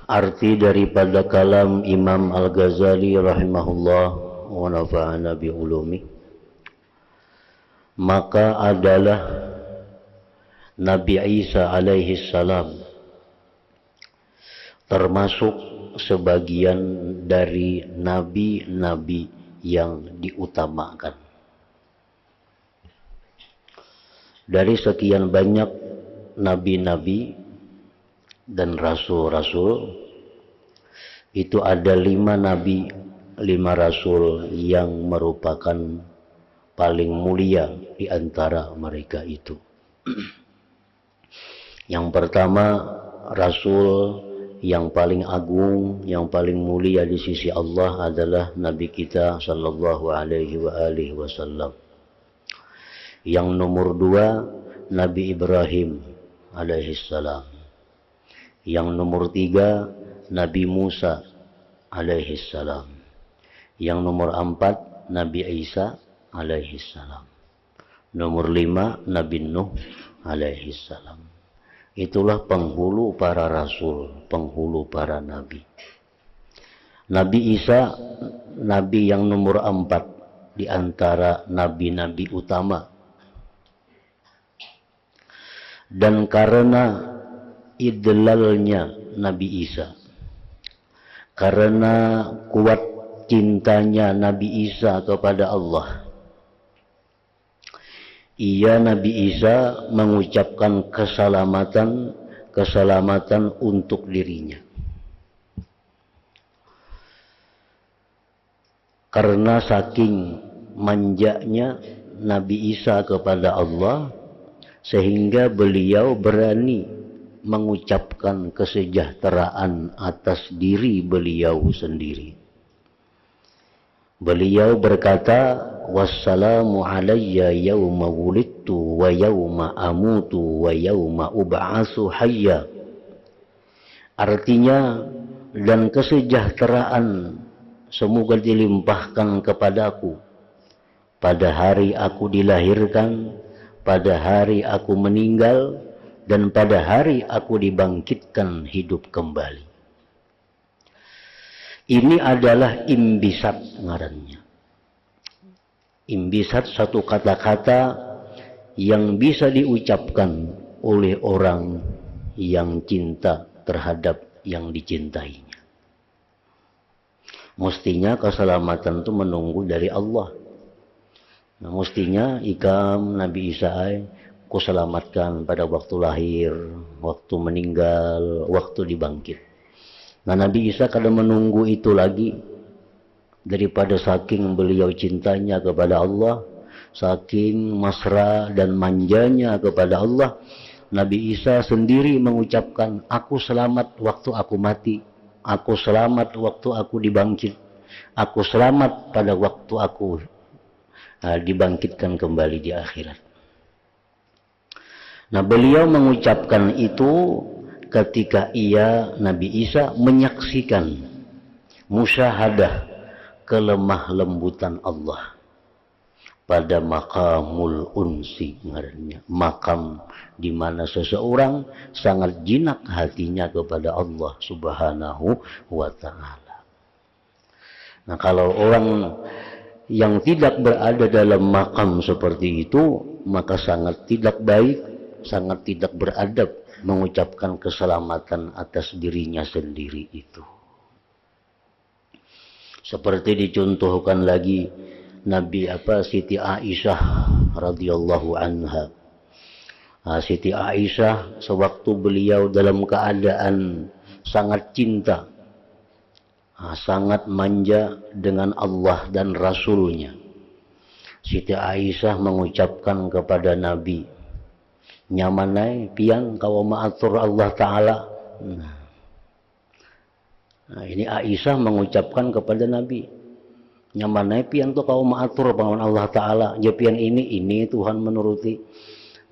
Arti daripada kalam Imam Al-Ghazali rahimahullah wa nafa'ana bi ulumi, maka adalah Nabi Isa alaihi salam termasuk sebagian dari nabi-nabi yang diutamakan. Dari sekian banyak nabi-nabi dan rasul-rasul, itu ada 5 nabi, 5 rasul yang merupakan paling mulia di antara mereka itu. Yang pertama, rasul yang paling agung, yang paling mulia di sisi Allah adalah Nabi kita sallallahu alaihi wasallam. Yang nomor 2, Nabi Ibrahim alaihi salam. Yang nomor 3, Nabi Musa alaihi salam. Yang nomor 4, Nabi Isa alaihi salam. Nomor 5, Nabi Nuh alaihi salam. Itulah penghulu para rasul, penghulu para nabi. Nabi Isa, nabi yang nomor 4 di antara nabi-nabi utama. Dan karena idlalnya Nabi Isa, karena kuat cintanya Nabi Isa kepada Allah, Nabi Isa mengucapkan keselamatan untuk dirinya. Karena saking manjanya Nabi Isa kepada Allah, sehingga beliau berani mengucapkan kesejahteraan atas diri beliau sendiri. Beliau berkata, wassalamu alayya yawma wulidtu wa yawma amutu wa yawma ub'asu hayya. Artinya, dan kesejahteraan semoga dilimpahkan kepadaku pada hari aku dilahirkan, pada hari aku meninggal, dan pada hari aku dibangkitkan hidup kembali. Ini adalah imbisat ngarannya. Imbisat satu kata-kata yang bisa diucapkan oleh orang yang cinta terhadap yang dicintainya. Mestinya keselamatan itu menunggu dari Allah. Nah, mestinya ikam Nabi Isa ku selamatkan pada waktu lahir, waktu meninggal, waktu dibangkit. Nah, Nabi Isa kadang menunggu itu lagi, daripada saking beliau cintanya kepada Allah, saking mesra dan manjanya kepada Allah, Nabi Isa sendiri mengucapkan, aku selamat waktu aku mati, aku selamat waktu aku dibangkit, aku selamat pada waktu aku dibangkitkan kembali di akhirat. Nah, beliau mengucapkan itu ketika Nabi Isa menyaksikan musyahadah kelemah lembutan Allah pada maqamul unsi ngarannya, makam di mana seseorang sangat jinak hatinya kepada Allah Subhanahu wa taala. Nah, kalau orang yang tidak berada dalam makam seperti itu, maka sangat tidak baik, sangat tidak beradab mengucapkan keselamatan atas dirinya sendiri itu. Seperti dicontohkan lagi Siti Aisyah radhiyallahu anha. Siti Aisyah sewaktu beliau dalam keadaan sangat cinta, sangat manja dengan Allah dan Rasulnya, Siti Aisyah mengucapkan kepada Nabi, nyamanai pian kau maatur Allah Ta'ala. Nah, ini Aisyah mengucapkan kepada Nabi, nyamanai pian tu kau maatur pangawan Allah Ta'ala, ya pian ini Tuhan menuruti.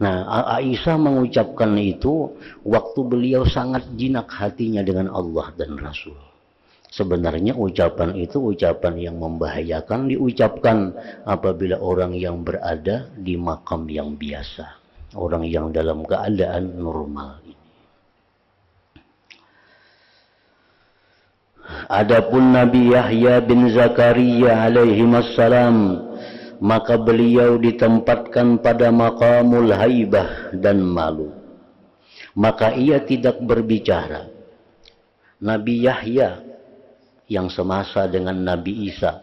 Nah, Aisyah mengucapkan itu waktu beliau sangat jinak hatinya dengan Allah dan Rasul. Sebenarnya ucapan itu ucapan yang membahayakan diucapkan apabila orang yang berada di makam yang biasa, orang yang dalam keadaan normal ini. Adapun Nabi Yahya bin Zakaria alaihimassalam, maka beliau ditempatkan pada maqamul haibah dan malu. Maka ia tidak berbicara. Nabi Yahya yang semasa dengan Nabi Isa.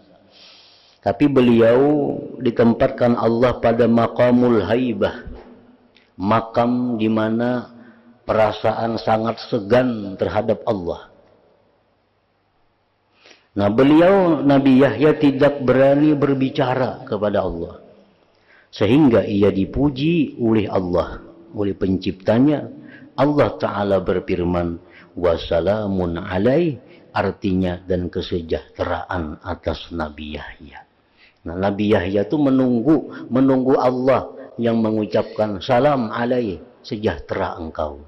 Tapi beliau ditempatkan Allah pada maqamul haibah. Makam di mana perasaan sangat segan terhadap Allah. Nah, beliau Nabi Yahya tidak berani berbicara kepada Allah. Sehingga ia dipuji oleh Allah, oleh penciptanya. Allah Ta'ala berfirman, wassalamun alaih, artinya dan kesejahteraan atas Nabi Yahya. Nah, Nabi Yahya itu menunggu Allah yang mengucapkan salam alaih, sejahtera engkau.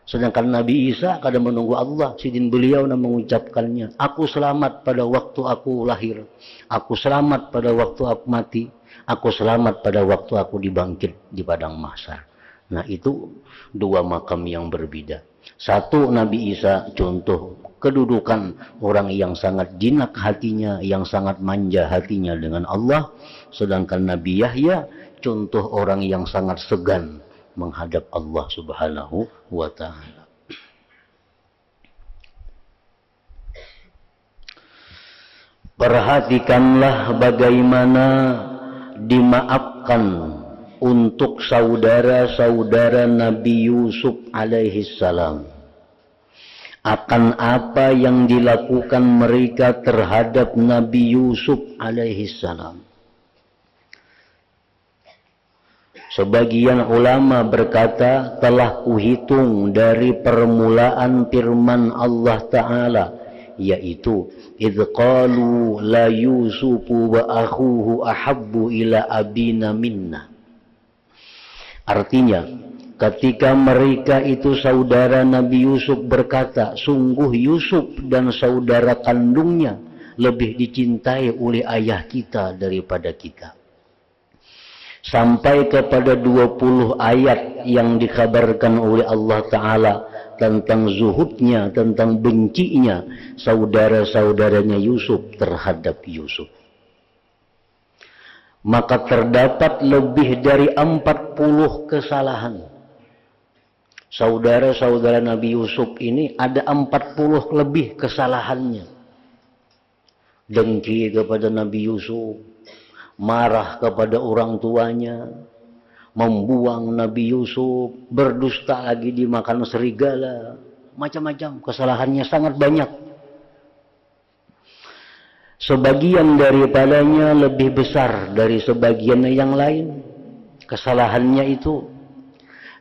Sedangkan Nabi Isa kadang menunggu Allah, sidin beliau yang mengucapkannya, aku selamat pada waktu aku lahir, aku selamat pada waktu aku mati, aku selamat pada waktu aku dibangkit di padang mahsyar. Nah, itu dua makam yang berbeda. Satu, Nabi Isa contoh kedudukan orang yang sangat jinak hatinya, yang sangat manja hatinya dengan Allah. Sedangkan Nabi Yahya contoh orang yang sangat segan menghadap Allah Subhanahu wa ta'ala. Perhatikanlah bagaimana dimaafkan untuk saudara-saudara Nabi Yusuf alaihi salam akan apa yang dilakukan mereka terhadap Nabi Yusuf alaihi salam. Sebagian ulama berkata, telah kuhitung dari permulaan firman Allah Ta'ala, yaitu idh qalu la yusufu wa akhuhu ahabbu ila abina minna. Artinya, ketika mereka itu saudara Nabi Yusuf berkata, sungguh Yusuf dan saudara kandungnya lebih dicintai oleh ayah kita daripada kita. Sampai kepada 20 ayat yang dikabarkan oleh Allah Ta'ala tentang zuhudnya, tentang bencinya saudara-saudaranya Yusuf terhadap Yusuf. Maka terdapat lebih dari 40 kesalahan. Saudara-saudara Nabi Yusuf ini ada 40 lebih kesalahannya. Dengki kepada Nabi Yusuf, marah kepada orang tuanya, membuang Nabi Yusuf, berdusta lagi dimakan serigala, macam-macam kesalahannya sangat banyak. Sebagian daripadanya lebih besar dari sebagian yang lain. Kesalahannya itu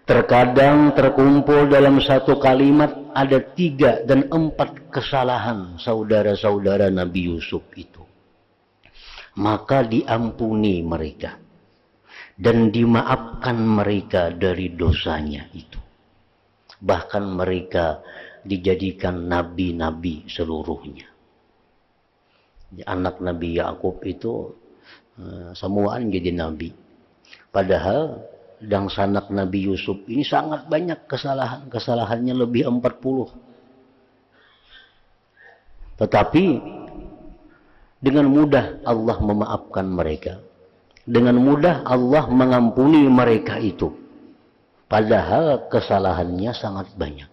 terkadang terkumpul dalam satu kalimat ada 3 dan 4 kesalahan saudara-saudara Nabi Yusuf itu. Maka diampuni mereka dan dimaafkan mereka dari dosanya itu. Bahkan mereka dijadikan nabi-nabi seluruhnya. Anak Nabi Yakub itu semuaan jadi nabi. Padahal dan sanak Nabi Yusuf ini sangat banyak kesalahannya lebih 40. Tetapi dengan mudah Allah memaafkan mereka. Dengan mudah Allah mengampuni mereka itu. Padahal kesalahannya sangat banyak.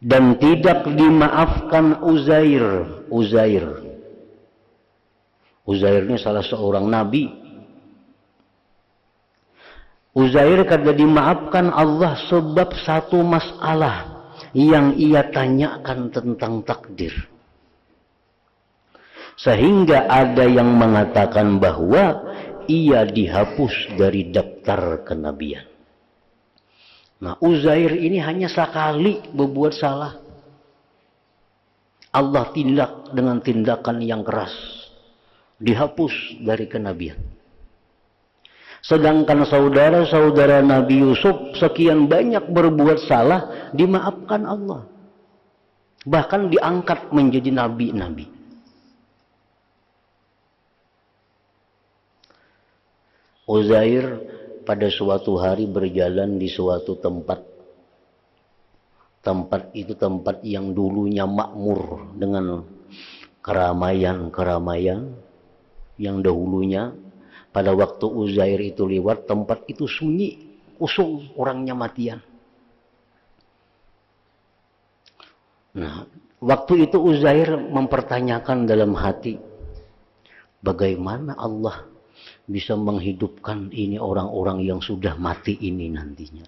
Dan tidak dimaafkan Uzair. Uzair ini salah seorang nabi. Uzair kada dimaafkan Allah sebab satu masalah yang ia tanyakan tentang takdir. Sehingga ada yang mengatakan bahwa ia dihapus dari daftar kenabian. Nah, Uzair ini hanya sekali berbuat salah. Allah tindak dengan tindakan yang keras. Dihapus dari kenabian. Sedangkan saudara-saudara Nabi Yusuf sekian banyak berbuat salah, dimaafkan Allah. Bahkan diangkat menjadi nabi-nabi. Uzair pada suatu hari berjalan di suatu tempat. Tempat itu tempat yang dulunya makmur dengan keramaian yang dahulunya. Pada waktu Uzair itu lewat, tempat itu sunyi, kosong, orangnya matian. Nah, waktu itu Uzair mempertanyakan dalam hati, bagaimana Allah bisa menghidupkan ini orang-orang yang sudah mati ini nantinya.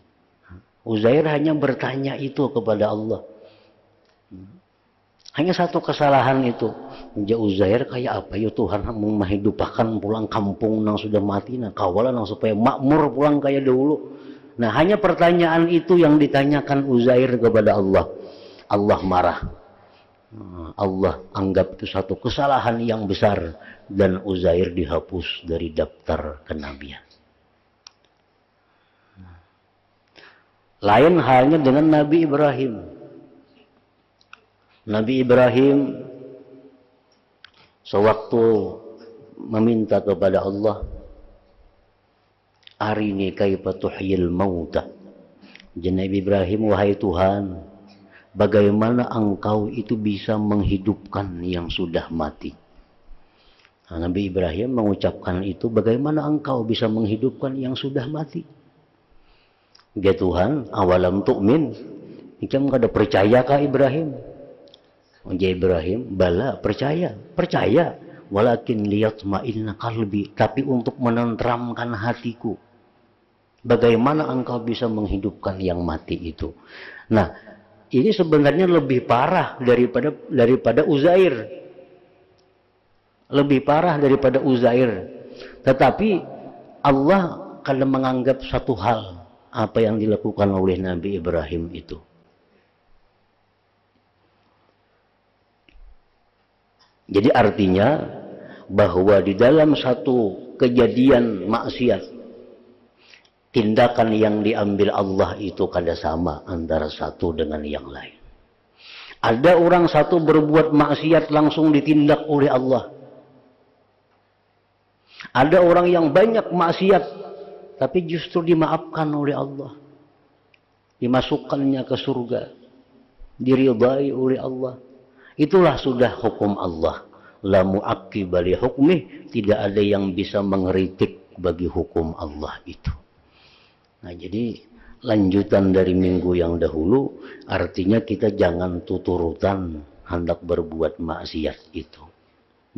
Uzair hanya bertanya itu kepada Allah. Hanya satu kesalahan itu. Ya Uzair kayak apa ya Tuhan menghidupkan pulang kampung nang sudah mati nah kawalan nang supaya makmur pulang kayak dahulu. Nah, hanya pertanyaan itu yang ditanyakan Uzair kepada Allah. Allah marah. Allah anggap itu satu kesalahan yang besar dan Uzair dihapus dari daftar kenabian. Lain halnya dengan Nabi Ibrahim. Nabi Ibrahim sewaktu meminta kepada Allah, arini kaifa tuhyil mauta. Nabi Ibrahim, wahai Tuhan, bagaimana engkau itu bisa menghidupkan yang sudah mati. Nah, Nabi Ibrahim mengucapkan itu, bagaimana engkau bisa menghidupkan yang sudah mati. Ya Tuhan, awalam tu'min, ikam kada percaya kah Ibrahim? Ya Ibrahim, bala percaya, walakin liyatma'inna qalbi, tapi untuk menenteramkan hatiku. Bagaimana engkau bisa menghidupkan yang mati itu? Nah, ini sebenarnya lebih parah daripada Uzair. Lebih parah daripada Uzair. Tetapi Allah kadang menganggap satu hal apa yang dilakukan oleh Nabi Ibrahim itu. Jadi artinya bahwa di dalam satu kejadian maksiat, tindakan yang diambil Allah itu kada sama antara satu dengan yang lain. Ada orang satu berbuat maksiat langsung ditindak oleh Allah. Ada orang yang banyak maksiat tapi justru dimaafkan oleh Allah. Dimasukkannya ke surga. Diridai oleh Allah. Itulah sudah hukum Allah. La mu'aqqiba li hukmih, tidak ada yang bisa mengeritik bagi hukum Allah itu. Nah, jadi lanjutan dari minggu yang dahulu, artinya kita jangan tuturutan hendak berbuat maksiat itu.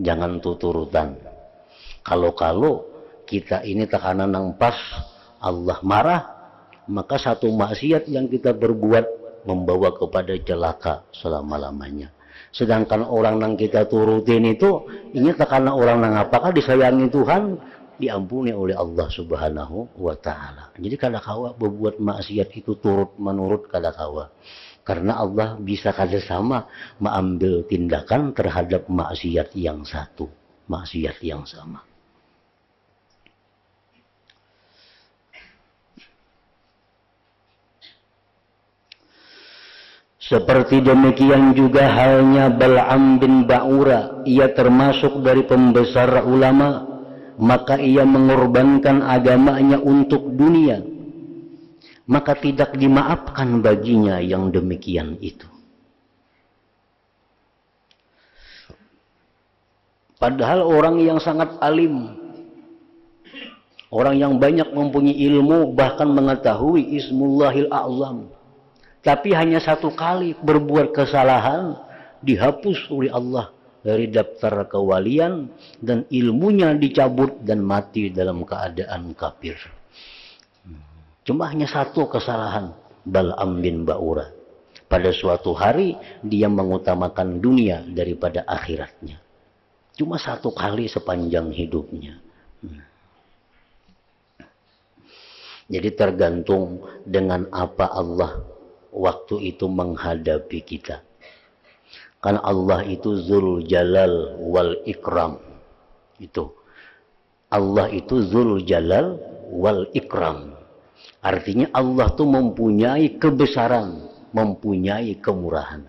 Jangan tuturutan. Kalau kita ini tekanan nang pas, Allah marah, maka satu maksiat yang kita berbuat membawa kepada celaka selama-lamanya. Sedangkan orang yang kita turutin itu, ini tekanan orang yang apakah disayangi Tuhan, diampuni oleh Allah Subhanahu wa Ta'ala. Jadi kada kawa berbuat maksiat itu turut menurut kada kawa. Karena Allah bisa kada sama mengambil tindakan terhadap maksiat yang satu, maksiat yang sama. Seperti demikian juga halnya Bal'am bin Ba'ura, ia termasuk dari pembesar ulama, maka ia mengorbankan agamanya untuk dunia, maka tidak dimaafkan baginya yang demikian itu. Padahal orang yang sangat alim, orang yang banyak mempunyai ilmu, bahkan mengetahui Ismullahil A'zam, tapi hanya satu kali berbuat kesalahan, dihapus oleh Allah dari daftar kewalian, dan ilmunya dicabut dan mati dalam keadaan kafir. Cuma hanya satu kesalahan, Bal'am bin Ba'ura. Pada suatu hari, dia mengutamakan dunia daripada akhiratnya. Cuma satu kali sepanjang hidupnya. Jadi tergantung dengan apa Allah waktu itu menghadapi kita. Karena Allah itu Dzul Jalal wal Ikram. Itu. Allah itu Dzul Jalal wal Ikram. Artinya Allah itu mempunyai kebesaran, mempunyai kemurahan.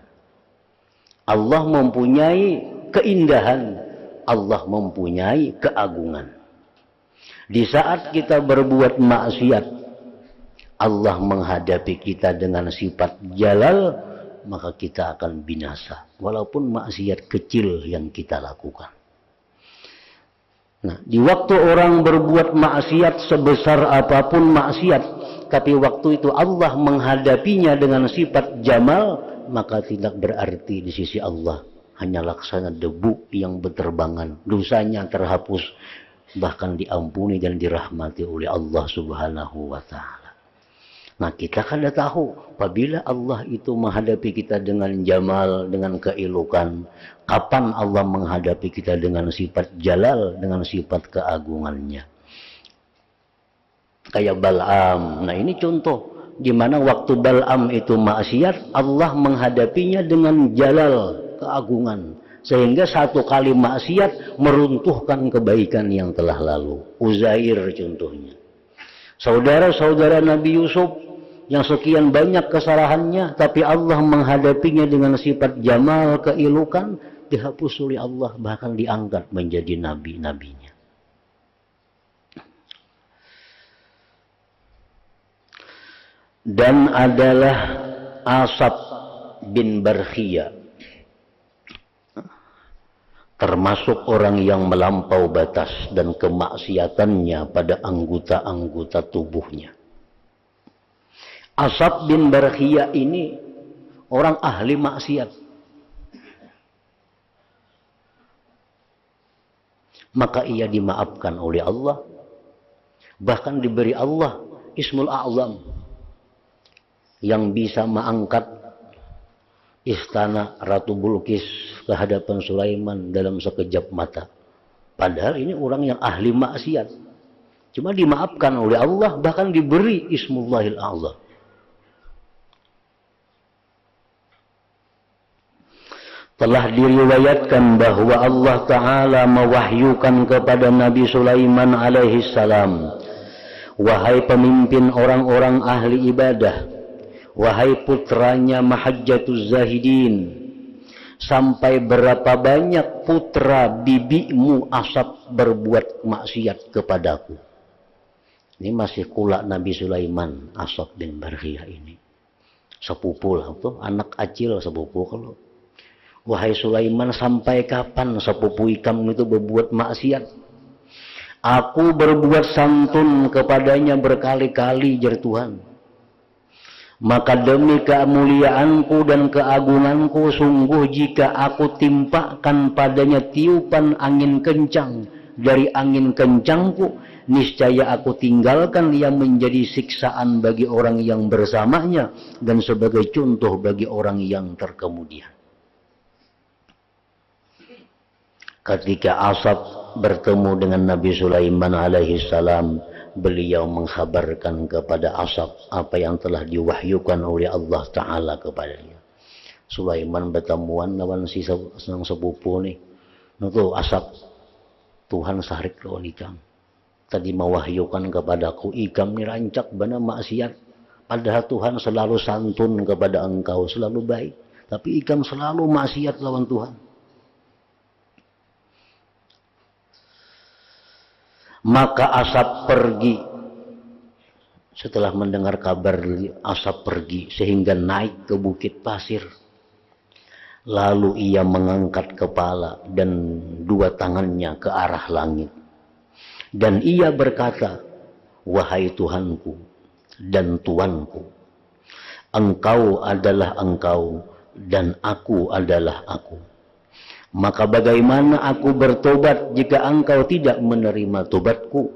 Allah mempunyai keindahan, Allah mempunyai keagungan. Di saat kita berbuat maksiat, Allah menghadapi kita dengan sifat jalal, maka kita akan binasa. Walaupun maksiat kecil yang kita lakukan. Nah, di waktu orang berbuat maksiat sebesar apapun maksiat, tapi waktu itu Allah menghadapinya dengan sifat jamal, maka tidak berarti di sisi Allah hanya laksana debu yang berterbangan. Dosanya terhapus, bahkan diampuni dan dirahmati oleh Allah Subhanahu wa Ta'ala. Nah, kita kan dah tahu, apabila Allah itu menghadapi kita dengan jamal, dengan keelokan, kapan Allah menghadapi kita dengan sifat jalal, dengan sifat keagungannya. Kayak Bal'am. Nah, ini contoh di mana waktu Bal'am itu maksiat, Allah menghadapinya dengan jalal, keagungan. Sehingga satu kali maksiat meruntuhkan kebaikan yang telah lalu. Uzair contohnya. Saudara-saudara Nabi Yusuf yang sekian banyak kesalahannya, tapi Allah menghadapinya dengan sifat jamal, keelokan, dihapus oleh Allah, bahkan diangkat menjadi nabi-nabinya. Dan adalah Asab bin Barkhiyah, termasuk orang yang melampau batas dan kemaksiatannya pada anggota-anggota tubuhnya. Asab bin Barkhiyah ini orang ahli maksiat. Maka ia dimaafkan oleh Allah. Bahkan diberi Allah Ismul A'zam yang bisa mengangkat istana Ratu Bilqis ke hadapan Sulaiman dalam sekejap mata. Padahal ini orang yang ahli maksiat. Cuma dimaafkan oleh Allah, bahkan diberi Ismullahil A'zam. Telah diriwayatkan bahwa Allah Ta'ala mewahyukan kepada Nabi Sulaiman alaihi salam, wahai pemimpin orang-orang ahli ibadah, wahai putranya Mahajjatuz Zahidin, sampai berapa banyak putra bibimu Asab berbuat maksiat kepadaku. Ini masih kulak Nabi Sulaiman, Asab bin Barkhiyah ini. Sepupu lah tuh, anak kecil sepupu kalau. Wahai Sulaiman, sampai kapan sepupu kamu itu berbuat maksiat? Aku berbuat santun kepadanya berkali-kali, jar Tuhan. Maka demi kemuliaanku dan keagunganku, sungguh jika aku timpakan padanya tiupan angin kencang dari angin kencangku, niscaya aku tinggalkan dia menjadi siksaan bagi orang yang bersamanya dan sebagai contoh bagi orang yang terkemudian. Ketika Asab bertemu dengan Nabi Sulaiman alaihi salam, beliau mengkhabarkan kepada Asab apa yang telah diwahyukan oleh Allah Ta'ala kepadanya. Sulaiman bertemuan lawan si senang sepupu nih. Nutu Asab, Tuhan sarik lo nikam. Tadi mewahyukan kepadaku, ikam ni rancak bana maksiat. Padahal Tuhan selalu santun kepada engkau, selalu baik. Tapi ikam selalu maksiat lawan Tuhan. Maka Asab pergi. Setelah mendengar kabar, Asab pergi sehingga naik ke bukit pasir. Lalu ia mengangkat kepala dan dua tangannya ke arah langit. Dan ia berkata, wahai Tuhanku dan Tuanku, Engkau adalah Engkau dan aku adalah aku. Maka bagaimana aku bertobat jika engkau tidak menerima tobatku?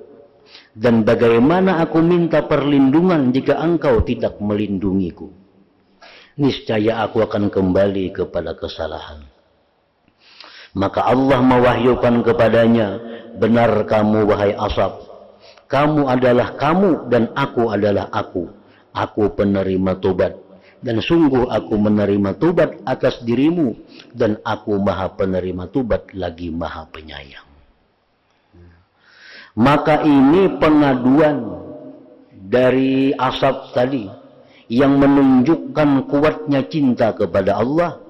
Dan bagaimana aku minta perlindungan jika engkau tidak melindungiku? Niscaya aku akan kembali kepada kesalahan. Maka Allah mewahyukan kepadanya, benar kamu wahai Asab, kamu adalah kamu dan aku adalah aku. Aku penerima tobat. Dan sungguh aku menerima tobat atas dirimu, dan aku maha penerima tobat lagi maha penyayang. Maka ini pengaduan dari Asab tadi yang menunjukkan kuatnya cinta kepada Allah,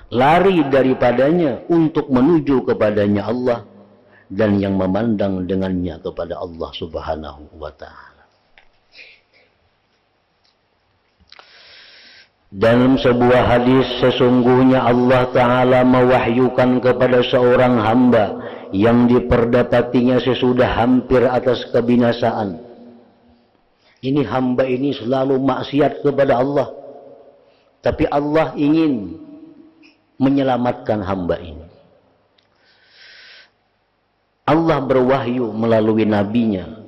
lari daripadanya untuk menuju kepadanya Allah, dan yang memandang dengannya kepada Allah Subhanahu wa Ta'ala. Dalam sebuah hadis, sesungguhnya Allah Ta'ala mewahyukan kepada seorang hamba yang diperdapatinya sesudah hampir atas kebinasaan. Ini hamba ini selalu maksiat kepada Allah, tapi Allah ingin menyelamatkan hamba ini. Allah berwahyu melalui nabinya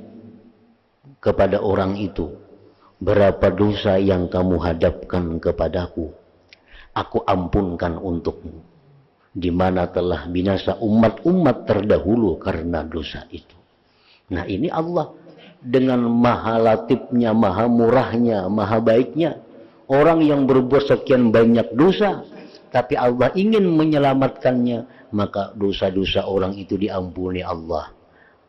kepada orang itu, berapa dosa yang kamu hadapkan kepadaku, aku ampunkan untukmu, di mana telah binasa umat-umat terdahulu karena dosa itu. Nah, ini Allah dengan maha latifnya, maha murahnya, maha baiknya. Orang yang berbuat sekian banyak dosa, tapi Allah ingin menyelamatkannya, maka dosa-dosa orang itu diampuni Allah.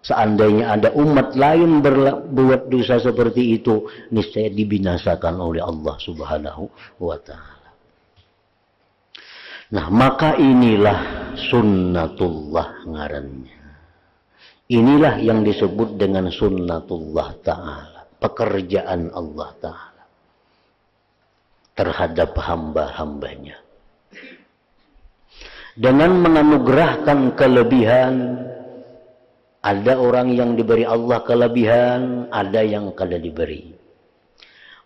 Seandainya ada umat lain berbuat dosa seperti itu, niscaya dibinasakan oleh Allah Subhanahu wa Ta'ala. Nah, maka inilah sunnatullah ngarannya. Inilah yang disebut dengan sunnatullah Ta'ala, pekerjaan Allah Ta'ala terhadap hamba-hambanya. Dengan menganugerahkan kelebihan, ada orang yang diberi Allah kelebihan, ada yang kada diberi.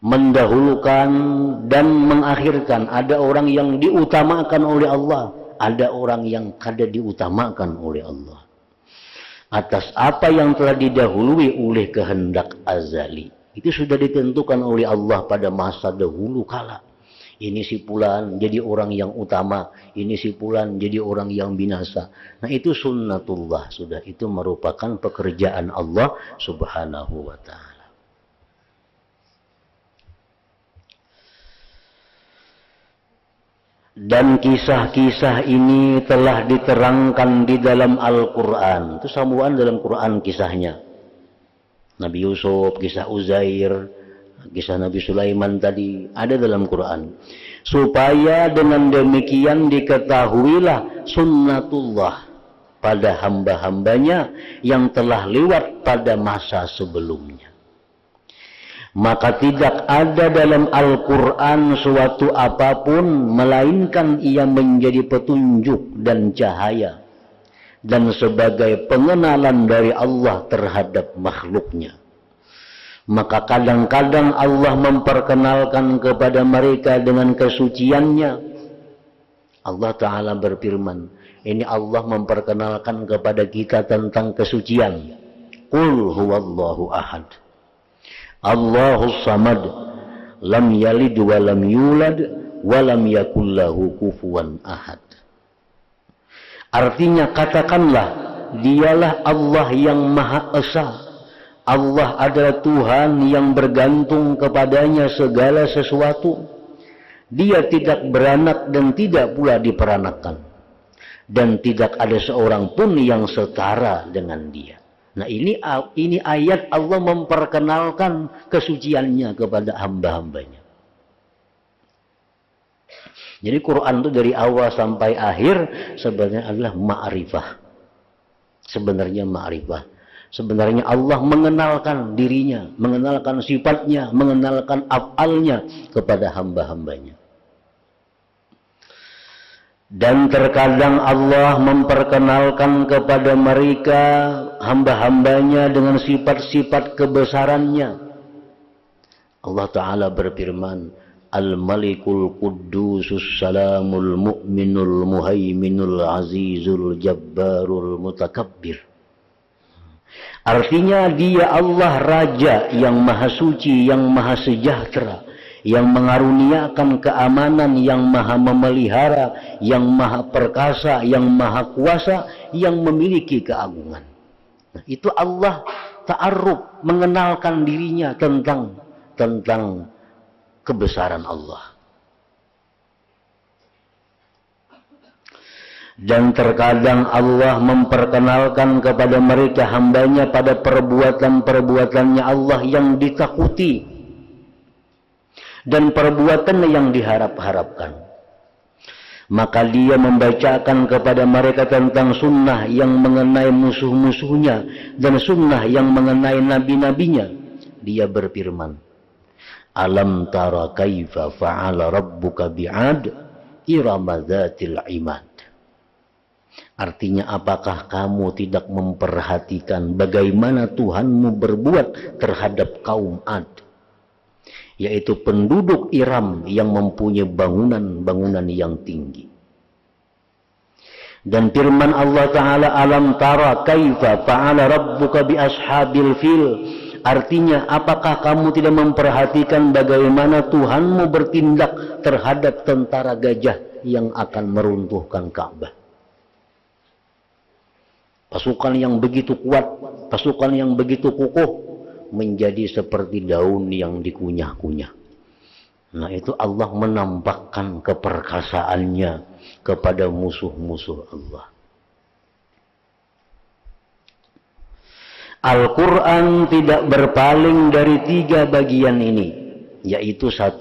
Mendahulukan dan mengakhirkan, ada orang yang diutamakan oleh Allah, ada orang yang kada diutamakan oleh Allah. Atas apa yang telah didahului oleh kehendak azali, itu sudah ditentukan oleh Allah pada masa dahulu kala. Ini si fulan jadi orang yang utama, ini si fulan jadi orang yang binasa. Nah, itu sunnatullah, sudah itu merupakan pekerjaan Allah Subhanahu wa Ta'ala. Dan kisah-kisah ini telah diterangkan di dalam Al-Quran. Itu sambungan dalam Quran kisahnya. Nabi Yusuf, kisah Uzair, kisah Nabi Sulaiman tadi ada dalam Quran, supaya dengan demikian diketahuilah sunnatullah pada hamba-hambanya yang telah lewat pada masa sebelumnya. Maka tidak ada dalam Al-Quran suatu apapun melainkan ia menjadi petunjuk dan cahaya dan sebagai pengenalan dari Allah terhadap makhluknya. Maka kadang-kadang Allah memperkenalkan kepada mereka dengan kesuciannya. Allah Ta'ala berfirman, ini Allah memperkenalkan kepada kita tentang kesucian. Qul huwallahu ahad, Allahus samad, lam yalid wa lam yulad wa lam yakul lahu kufuwan ahad. Artinya, katakanlah, dialah Allah yang Maha Esa. Allah adalah Tuhan yang bergantung kepadanya segala sesuatu. Dia tidak beranak dan tidak pula diperanakan. Dan tidak ada seorang pun yang setara dengan dia. Nah, ini ayat Allah memperkenalkan kesuciannya kepada hamba-hambanya. Jadi Quran itu dari awal sampai akhir sebenarnya adalah ma'rifah. Sebenarnya ma'rifah. Sebenarnya Allah mengenalkan dirinya, mengenalkan sifatnya, mengenalkan af'alnya kepada hamba-hambanya. Dan terkadang Allah memperkenalkan kepada mereka hamba-hambanya dengan sifat-sifat kebesarannya. Allah Ta'ala berfirman, Al-Malikul Quddusus Salamul Mu'minul Muhaiminul Azizul Jabbarul Mutakabbir. Artinya dia Allah Raja yang Maha Suci, yang Maha Sejahtera, yang mengaruniakan keamanan, yang Maha Memelihara, yang Maha Perkasa, yang Maha Kuasa, yang memiliki keagungan. Nah, itu Allah ta'arruf, mengenalkan dirinya tentang kebesaran Allah. Dan terkadang Allah memperkenalkan kepada mereka hambanya pada perbuatan-perbuatannya Allah yang ditakuti dan perbuatannya yang diharap-harapkan. Maka dia membacakan kepada mereka tentang sunnah yang mengenai musuh-musuhnya dan sunnah yang mengenai nabi-nabinya. Dia berfirman, Alam tara kaifa fa'ala rabbuka bi'ad irama dzatil imad. Artinya, apakah kamu tidak memperhatikan bagaimana Tuhanmu berbuat terhadap kaum Ad, yaitu penduduk Iram yang mempunyai bangunan-bangunan yang tinggi. Dan firman Allah Ta'ala, alam tara kaifa fa'ala rabbuka bi ashabil fil. Artinya, apakah kamu tidak memperhatikan bagaimana Tuhanmu bertindak terhadap tentara gajah yang akan meruntuhkan Ka'bah? Pasukan yang begitu kuat, pasukan yang begitu kukuh, menjadi seperti daun yang dikunyah-kunyah. Nah, itu Allah menampakkan keperkasaannya kepada musuh-musuh Allah. Al-Quran tidak berpaling dari 3 bagian ini, yaitu 1,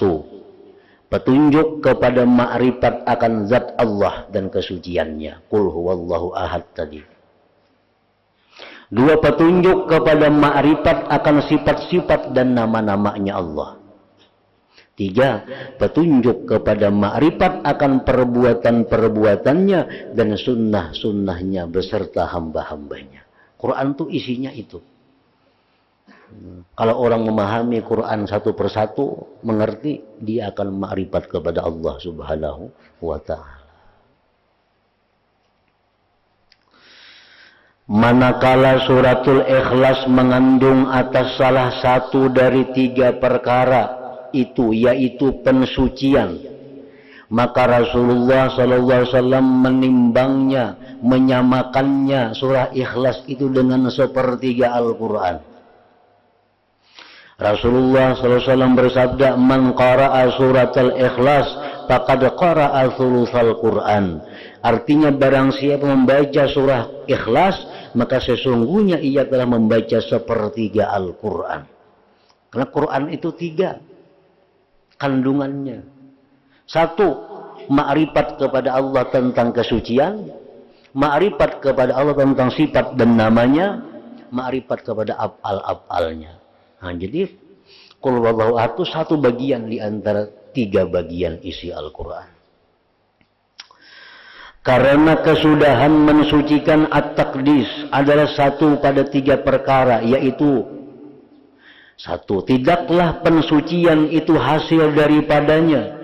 petunjuk kepada ma'rifat akan zat Allah dan kesuciannya, qul huwallahu ahad tadi. 2, petunjuk kepada ma'rifat akan sifat-sifat dan nama-namanya Allah. 3, petunjuk kepada ma'rifat akan perbuatan-perbuatannya dan sunnah-sunnahnya beserta hamba-hambanya. Quran itu isinya itu. Kalau orang memahami Quran satu persatu, mengerti, dia akan ma'rifat kepada Allah Subhanahu wa ta'ala. Manakala suratul Ikhlas mengandung atas salah satu dari 3 perkara itu, yaitu pensucian, maka Rasulullah SAW menimbangnya, menyamakannya surah Ikhlas itu dengan sepertiga Al-Quran. Rasulullah SAW bersabda, man qara'a suratul Ikhlas faqad qara'a thulutsal Quran. Artinya, barang siapa membaca surah Ikhlas, maka sesungguhnya ia telah membaca sepertiga Al-Quran. Karena Quran itu 3 kandungannya. 1, ma'rifat kepada Allah tentang kesucian, ma'rifat kepada Allah tentang sifat dan namanya, ma'rifat kepada af'al-af'alnya. Nah, jadi qul huwallahu ahad itu 1 bagian di antara 3 bagian isi Al-Quran. Karena kesudahan mensucikan at-taqdis adalah 1 pada 3 perkara, yaitu 1, tidaklah pensucian itu hasil daripadanya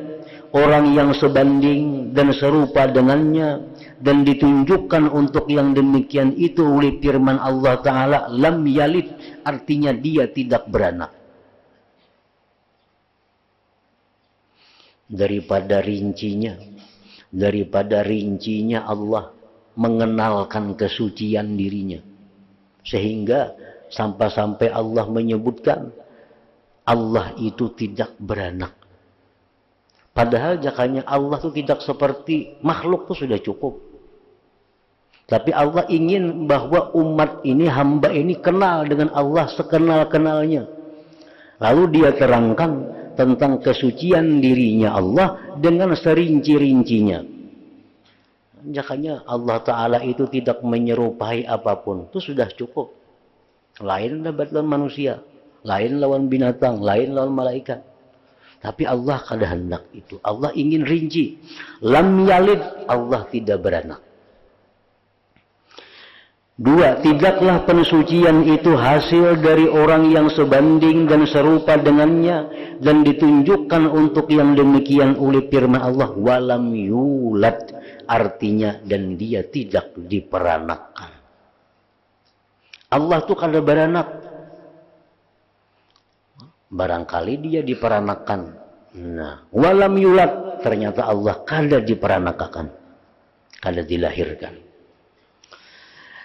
orang yang sebanding dan serupa dengannya, dan ditunjukkan untuk yang demikian itu oleh firman Allah Ta'ala, lam yalid, artinya dia tidak beranak. Daripada rincinya Allah mengenalkan kesucian dirinya, sehingga sampai Allah menyebutkan Allah itu tidak beranak. Padahal jakanya Allah itu tidak seperti makhluk, itu sudah cukup. Tapi Allah ingin bahwa umat ini, hamba ini kenal dengan Allah sekenal-kenalnya. Lalu dia terangkan tentang kesucian dirinya Allah dengan serinci-rincinya. Jakanya Allah Ta'ala itu tidak menyerupai apapun, itu sudah cukup. Lain lawan manusia, lain lawan binatang, lain lawan malaikat. Tapi Allah kada hendak itu. Allah ingin rinci. Lam yalid, Allah tidak beranak. 2, tidaklah pensucian itu hasil dari orang yang sebanding dan serupa dengannya, dan ditunjukkan untuk yang demikian oleh firman Allah, walam yulad, artinya dan dia tidak diperanakkan. Allah tuh kada beranak. Barangkali dia diperanakkan. Nah, walam yulad, ternyata Allah kada diperanakkan, kada dilahirkan.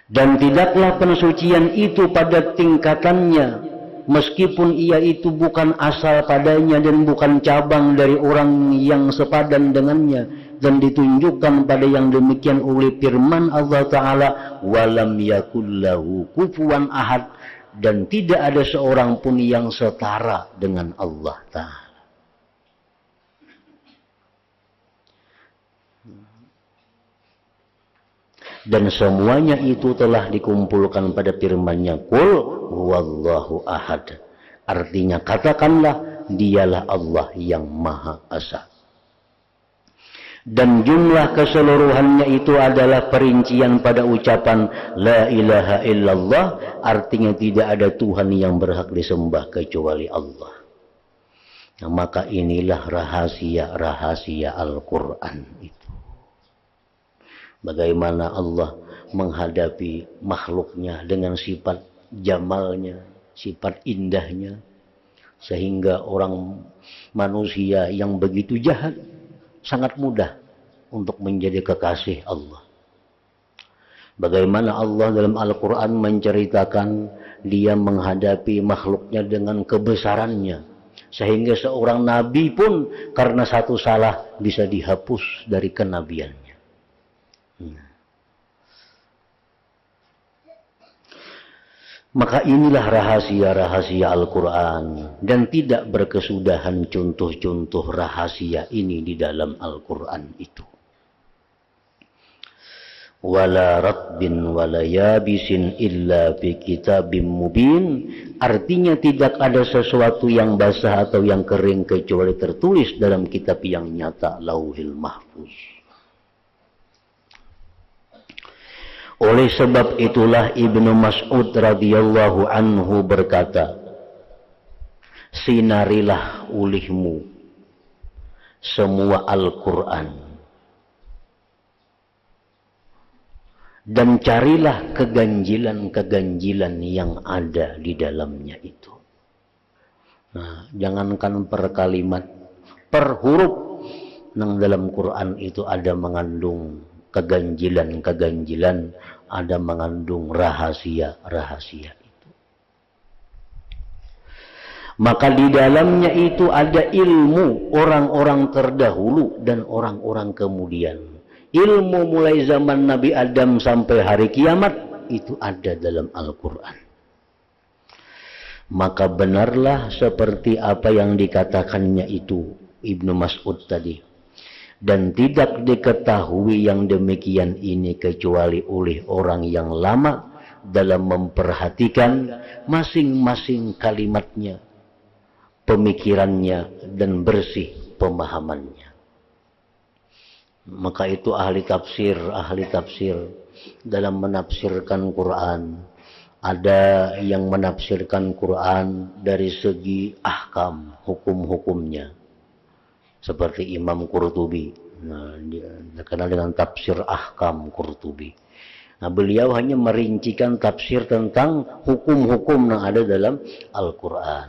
Dan tidaklah pensucian itu pada tingkatannya, meskipun ia itu bukan asal padanya dan bukan cabang dari orang yang sepadan dengannya, dan ditunjukkan pada yang demikian oleh firman Allah Ta'ala, walam yakullahu kufuwan ahad, dan tidak ada seorang pun yang setara dengan Allah Ta'ala. Dan semuanya itu telah dikumpulkan pada firman-Nya, qul huwallahu ahad. Artinya, katakanlah dialah Allah yang Maha Esa. Dan jumlah keseluruhannya itu adalah perincian pada ucapan La ilaha illallah, artinya tidak ada Tuhan yang berhak disembah kecuali Allah. Nah, maka inilah rahasia-rahasia Al-Quran itu. Bagaimana Allah menghadapi makhluknya dengan sifat jamalnya, sifat indahnya, sehingga orang manusia yang begitu jahat sangat mudah untuk menjadi kekasih Allah. Bagaimana Allah dalam Al-Quran menceritakan dia menghadapi makhluknya dengan kebesarannya, sehingga seorang nabi pun karena satu salah bisa dihapus dari kenabiannya. Maka inilah rahasia-rahasia Al-Quran, dan tidak berkesudahan contoh-contoh rahasia ini di dalam Al-Quran itu. Wala ratbin wala yabisin illa fi kitabim mubin, artinya tidak ada sesuatu yang basah atau yang kering kecuali tertulis dalam kitab yang nyata, Lauhil Mahfuz. Oleh sebab itulah Ibnu Mas'ud radhiyallahu anhu berkata, sinarilah ulihmu semua Al-Quran dan carilah keganjilan-keganjilan yang ada di dalamnya itu. Nah, jangankan per kalimat, per huruf nang dalam Quran itu ada mengandung keganjilan-keganjilan, ada mengandung rahasia-rahasia itu. Maka di dalamnya itu ada ilmu orang-orang terdahulu dan orang-orang kemudian. Ilmu mulai zaman Nabi Adam sampai hari kiamat itu ada dalam Al-Quran. Maka benarlah seperti apa yang dikatakannya itu Ibnu Mas'ud tadi. Dan tidak diketahui yang demikian ini kecuali oleh orang yang lama dalam memperhatikan masing-masing kalimatnya, pemikirannya, dan bersih pemahamannya. Maka itu ahli tafsir dalam menafsirkan Quran, ada yang menafsirkan Quran dari segi ahkam, hukum-hukumnya, seperti Imam Qurtubi. Nah, dia terkenal dengan tafsir ahkam Qurtubi. Nah, beliau hanya merincikan tafsir tentang hukum-hukum yang ada dalam Al-Quran.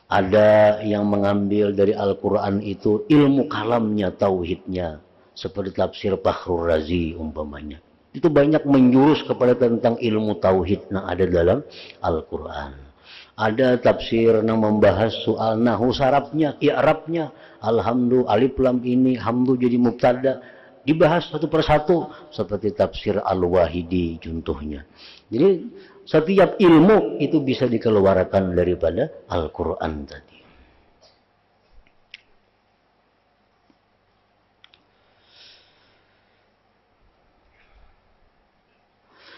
Ada yang mengambil dari Al-Quran itu ilmu kalamnya, tauhidnya, seperti tafsir Fakhrur Razi umpamanya. Itu banyak menjurus kepada tentang ilmu tauhid yang ada dalam Al-Quran. Ada tafsir yang membahas soal nahu sarafnya, i'rabnya, alhamdu, alif lam ini, hamdu jadi mubtada, dibahas satu persatu seperti tafsir Al-Wahidi contohnya. Jadi setiap ilmu itu bisa dikeluarkan daripada Al-Quran tadi.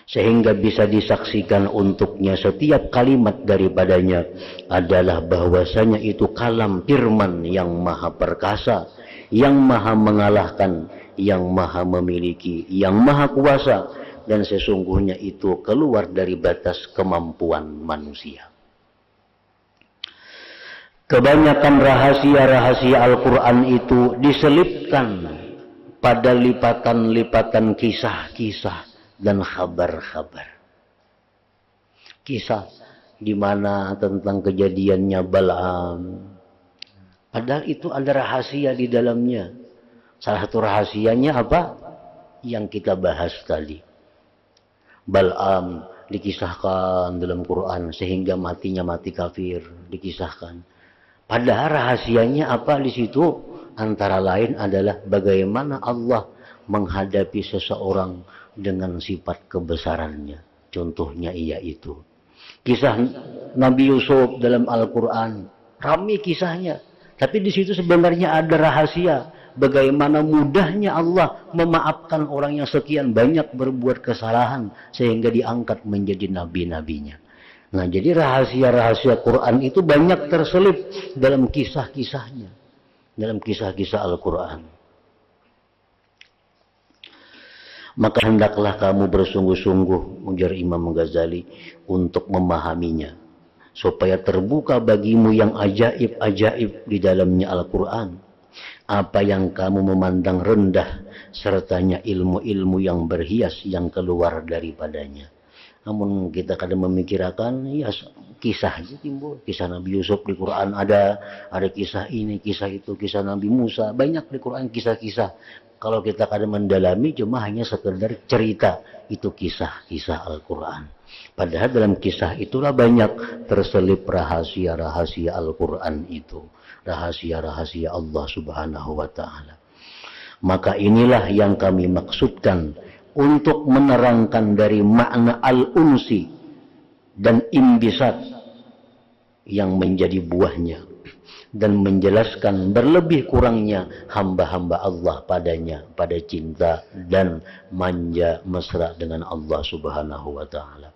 Sehingga bisa disaksikan untuknya setiap kalimat daripadanya adalah bahwasanya itu kalam firman yang maha perkasa, yang maha mengalahkan, yang maha memiliki, yang maha kuasa, dan sesungguhnya itu keluar dari batas kemampuan manusia. Kebanyakan rahasia-rahasia Al-Quran itu diselipkan pada lipatan-lipatan kisah-kisah dan khabar-khabar. Kisah di mana tentang kejadiannya Bal'am. Padahal itu ada rahasia di dalamnya. Salah satu rahasianya apa? Yang kita bahas tadi. Bal'am dikisahkan dalam Quran sehingga matinya mati kafir, dikisahkan. Padahal rahasianya apa di situ? Antara lain adalah bagaimana Allah menghadapi seseorang dengan sifat kebesarannya. Contohnya yaitu kisah Nabi Yusuf dalam Al-Quran. Ramai kisahnya, tapi di situ sebenarnya ada rahasia. Bagaimana mudahnya Allah memaafkan orang yang sekian banyak berbuat kesalahan sehingga diangkat menjadi nabi-nabinya. Nah, jadi rahasia-rahasia Quran itu banyak terselip dalam kisah-kisahnya, dalam kisah-kisah Al-Quran. Maka hendaklah kamu bersungguh-sungguh, ujar Imam Ghazali, untuk memahaminya, supaya terbuka bagimu yang ajaib-ajaib di dalamnya Al-Quran. Apa yang kamu memandang rendah, sertanya ilmu-ilmu yang berhias yang keluar daripadanya. Namun kita kadang memikirkan, ya kisah aja timbul. Kisah Nabi Yusuf di Quran ada kisah ini, kisah itu, kisah Nabi Musa. Banyak di Quran kisah-kisah. Kalau kita kadang mendalami cuma hanya sekedar cerita. Itu kisah-kisah Al-Quran. Padahal dalam kisah itulah banyak terselip rahasia-rahasia Al-Quran itu. Rahasia-rahasia Allah Subhanahu wa Ta'ala. Maka inilah yang kami maksudkan untuk menerangkan dari makna al-unsi dan imbisat yang menjadi buahnya, dan menjelaskan berlebih kurangnya hamba-hamba Allah padanya, pada cinta dan manja mesra dengan Allah Subhanahu wa Ta'ala.